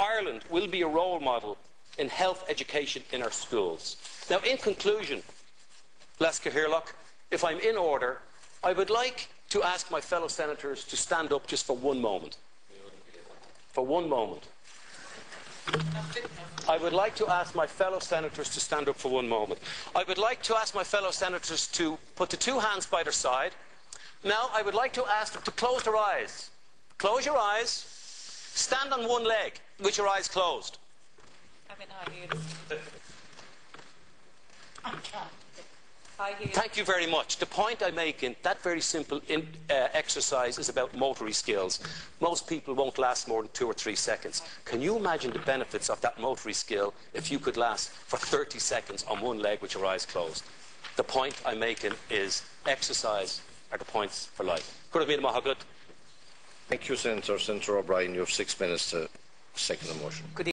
Ireland will be a role model in health education in our schools. Now, in conclusion, Leska Hirlock, if I'm in order, I would like to ask my fellow senators to stand up just for one moment. For one moment. I would like to ask my fellow senators to stand up for one moment. I would like to ask my fellow senators to put the two hands by their side. Now, I would like to ask them to close their eyes. Close your eyes. Stand on one leg with your eyes closed. Thank you very much. The point I make in that very simple exercise is about motory skills. Most people won't last more than 2 or 3 seconds. Can you imagine the benefits of that motory skill if you could last for 30 seconds on one leg with your eyes closed? The point I'm making is exercise are the points for life. Could have been Mahagud. Thank you, Senator. Senator O'Brien, you have 6 minutes to second the motion.